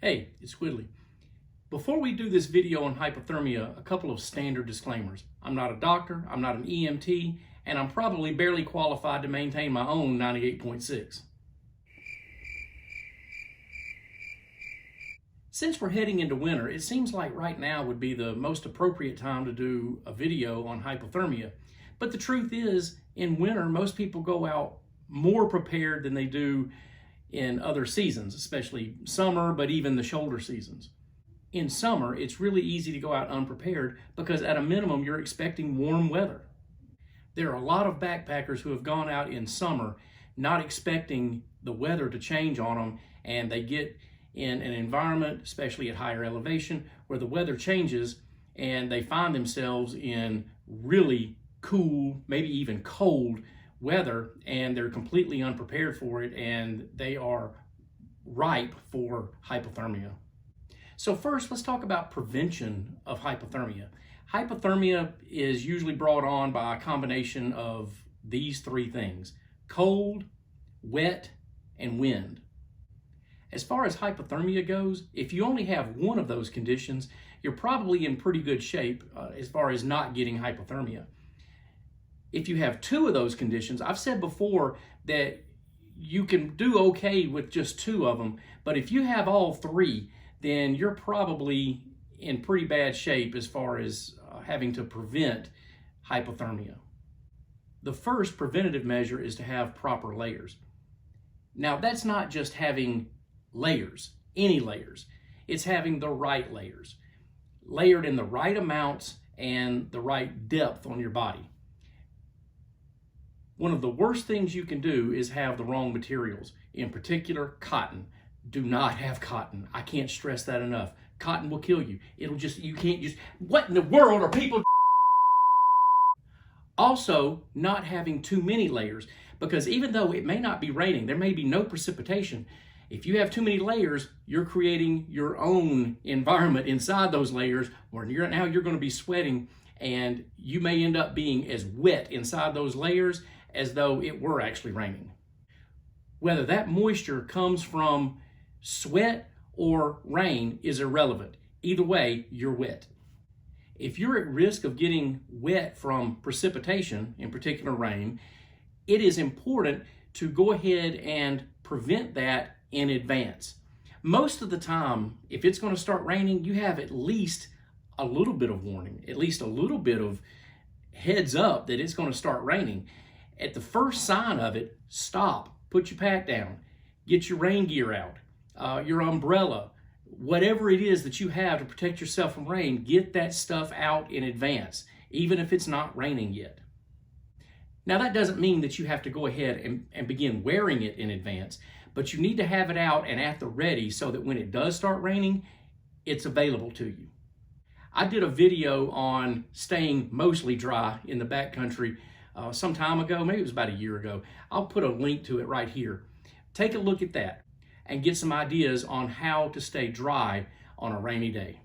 Hey, it's Squidly. Before we do this video on hypothermia, a couple of standard disclaimers. I'm not a doctor, I'm not an EMT, and I'm probably barely qualified to maintain my own 98.6. Since we're heading into winter, it seems like right now would be the most appropriate time to do a video on hypothermia. But the truth is, in winter, most people go out more prepared than they do in other seasons, especially summer, but even the shoulder seasons. In summer, it's really easy to go out unprepared because at a minimum, you're expecting warm weather. There are a lot of backpackers who have gone out in summer not expecting the weather to change on them, and they get in an environment, especially at higher elevation, where the weather changes and they find themselves in really cool, maybe even cold weather, and they're completely unprepared for it, and they are ripe for hypothermia. So first, let's talk about prevention of hypothermia. Hypothermia is usually brought on by a combination of these three things: cold, wet, and wind. As far as hypothermia goes, if you only have one of those conditions, you're probably in pretty good shape as far as not getting hypothermia. If you have two of those conditions, I've said before that you can do okay with just two of them, but if you have all three, then you're probably in pretty bad shape as far as having to prevent hypothermia. The first preventative measure is to have proper layers. Now, that's not just having layers, any layers. It's having the right layers, layered in the right amounts and the right depth on your body. One of the worst things you can do is have the wrong materials, in particular cotton. Do not have cotton. I can't stress that enough. Cotton will kill you. You can't just, what in the world are people? Also, not having too many layers, because even though it may not be raining, there may be no precipitation. If you have too many layers, you're creating your own environment inside those layers where now you're going to be sweating, and you may end up being as wet inside those layers as though it were actually raining. Whether that moisture comes from sweat or rain is irrelevant. Either way, you're wet. If you're at risk of getting wet from precipitation, in particular rain, it is important to go ahead and prevent that in advance. Most of the time, if it's going to start raining, you have at least a little bit of warning, at least a little bit of heads up that it's going to start raining. At the first sign of it, stop, put your pack down, get your rain gear out, your umbrella, whatever it is that you have to protect yourself from rain, get that stuff out in advance, even if it's not raining yet. Now, that doesn't mean that you have to go ahead and begin wearing it in advance, but you need to have it out and at the ready so that when it does start raining, it's available to you. I did a video on staying mostly dry in the backcountry some time ago, maybe it was about a year ago. I'll put a link to it right here. Take a look at that and get some ideas on how to stay dry on a rainy day.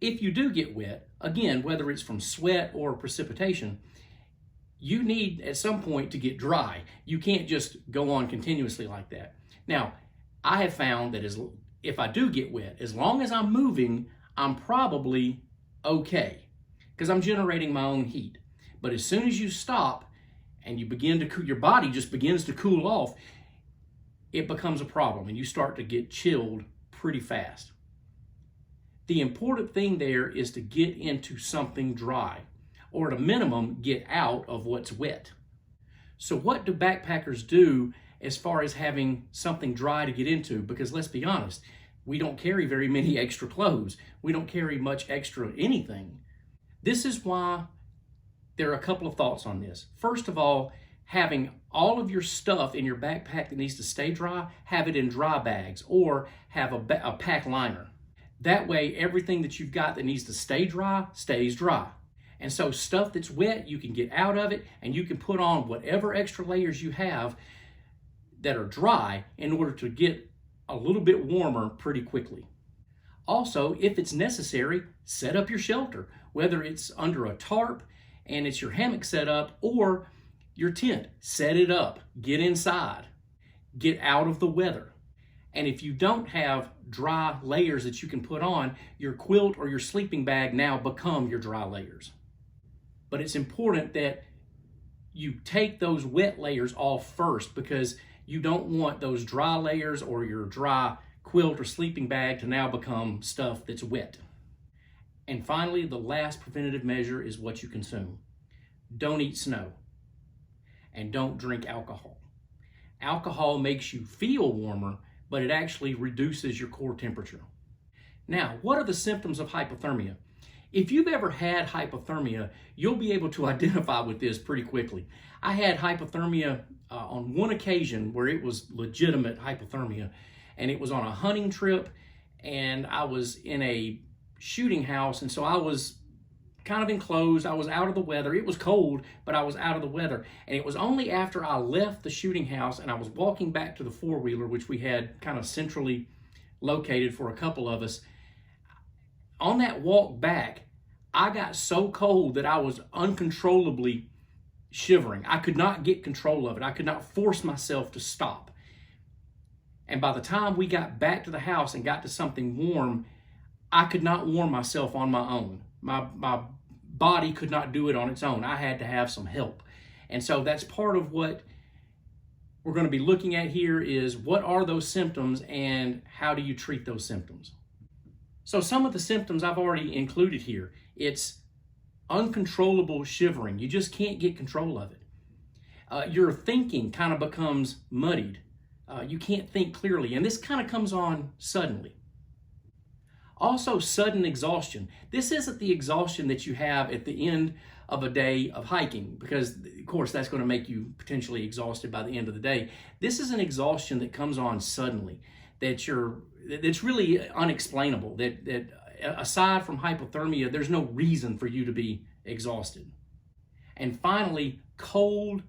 If you do get wet, again, whether it's from sweat or precipitation, you need at some point to get dry. You can't just go on continuously like that. Now, I have found that if I do get wet, as long as I'm moving, I'm probably okay because I'm generating my own heat. But as soon as you stop and you begin to cool, your body just begins to cool off, it becomes a problem and you start to get chilled pretty fast. The important thing there is to get into something dry, or at a minimum, get out of what's wet. So what do backpackers do as far as having something dry to get into? Because let's be honest, we don't carry very many extra clothes. We don't carry much extra anything. This is why there are a couple of thoughts on this. First of all, having all of your stuff in your backpack that needs to stay dry, have it in dry bags or have a pack liner. That way, everything that you've got that needs to stay dry, stays dry. And so stuff that's wet, you can get out of it and you can put on whatever extra layers you have that are dry in order to get a little bit warmer pretty quickly. Also, if it's necessary, set up your shelter, whether it's under a tarp and it's your hammock set up or your tent. Set it up, get inside, get out of the weather. And if you don't have dry layers that you can put on, your quilt or your sleeping bag now become your dry layers. But it's important that you take those wet layers off first, because you don't want those dry layers or your dry quilt or sleeping bag to now become stuff that's wet. And finally, the last preventative measure is what you consume. Don't eat snow, and don't drink alcohol. Alcohol makes you feel warmer, but it actually reduces your core temperature. Now, what are the symptoms of hypothermia? If you've ever had hypothermia, you'll be able to identify with this pretty quickly. I had hypothermia on one occasion where it was legitimate hypothermia, and it was on a hunting trip, and I was in a shooting house, and so I was kind of enclosed. I was out of the weather. It was cold, but I was out of the weather. And it was only after I left the shooting house and I was walking back to the four-wheeler, which we had kind of centrally located for a couple of us. On that walk back, I got so cold that I was uncontrollably shivering. I could not get control of it. I could not force myself to stop. And by the time we got back to the house and got to something warm, I could not warm myself on my own. My body could not do it on its own. I had to have some help. And so that's part of what we're going to be looking at here, is what are those symptoms and how do you treat those symptoms? So some of the symptoms I've already included here. It's uncontrollable shivering. You just can't get control of it. Your thinking kind of becomes muddied. You can't think clearly, and this kind of comes on suddenly. Also, sudden exhaustion. This isn't the exhaustion that you have at the end of a day of hiking, because of course that's going to make you potentially exhausted by the end of the day. This is an exhaustion that comes on suddenly, that's really unexplainable, that aside from hypothermia, there's no reason for you to be exhausted. And finally, cold,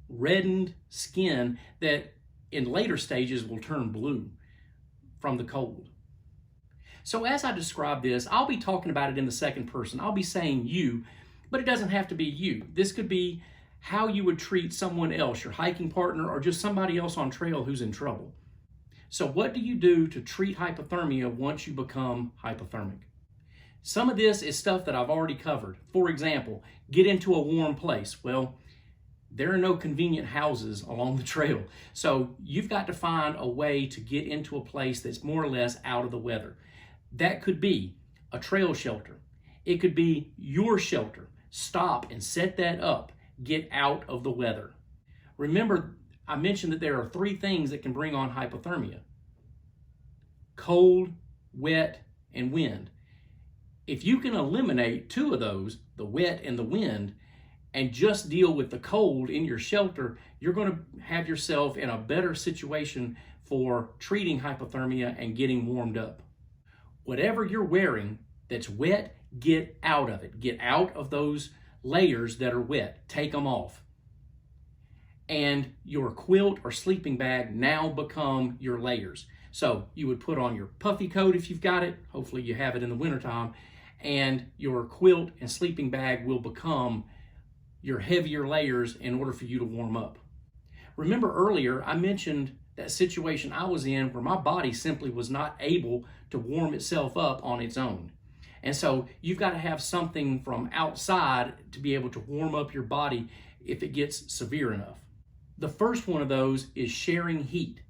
reddened skin that in later stages will turn blue from the cold. So as I describe this, I'll be talking about it in the second person. I'll be saying you, but it doesn't have to be you. This could be how you would treat someone else, your hiking partner, or just somebody else on trail who's in trouble. So what do you do to treat hypothermia once you become hypothermic? Some of this is stuff that I've already covered. For example, get into a warm place. Well, there are no convenient houses along the trail. So you've got to find a way to get into a place that's more or less out of the weather. That could be a trail shelter. It could be your shelter. Stop and set that up. Get out of the weather. Remember, I mentioned that there are three things that can bring on hypothermia: cold, wet, and wind. If you can eliminate two of those, the wet and the wind, and just deal with the cold in your shelter, you're going to have yourself in a better situation for treating hypothermia and getting warmed up. Whatever you're wearing that's wet, get out of it. Get out of those layers that are wet. Take them off. And your quilt or sleeping bag now become your layers. So you would put on your puffy coat if you've got it. Hopefully you have it in the wintertime. And your quilt and sleeping bag will become your heavier layers in order for you to warm up. Remember earlier, I mentioned that situation I was in where my body simply was not able to warm itself up on its own. And so you've got to have something from outside to be able to warm up your body if it gets severe enough. The first one of those is sharing heat.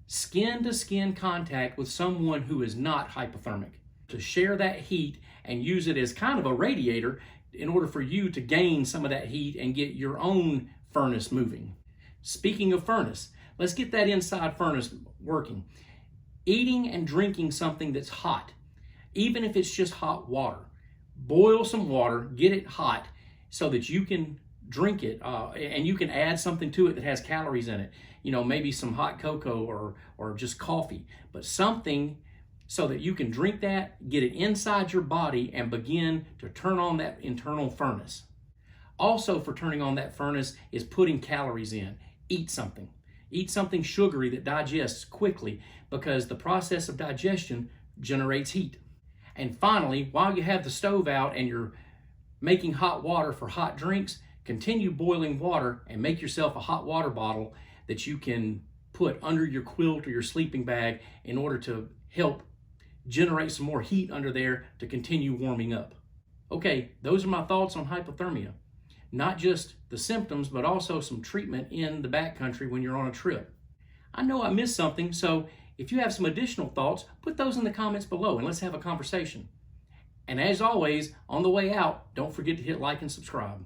Skin-to-skin contact with someone who is not hypothermic. To share that heat and use it as kind of a radiator in order for you to gain some of that heat and get your own furnace moving. Speaking of furnace, let's get that inside furnace working. Eating and drinking something that's hot, even if it's just hot water. Boil some water, get it hot so that you can drink it, and you can add something to it that has calories in it. You know, maybe some hot cocoa or just coffee, but something so that you can drink that, get it inside your body, and begin to turn on that internal furnace. Also, for turning on that furnace is putting calories in. Eat something. Eat something sugary that digests quickly, because the process of digestion generates heat. And finally, while you have the stove out and you're making hot water for hot drinks, continue boiling water and make yourself a hot water bottle that you can put under your quilt or your sleeping bag in order to help generate some more heat under there to continue warming up. Okay, those are my thoughts on hypothermia. Not just the symptoms, but also some treatment in the backcountry when you're on a trip. I know I missed something, so if you have some additional thoughts, put those in the comments below and let's have a conversation. And as always, on the way out, don't forget to hit like and subscribe.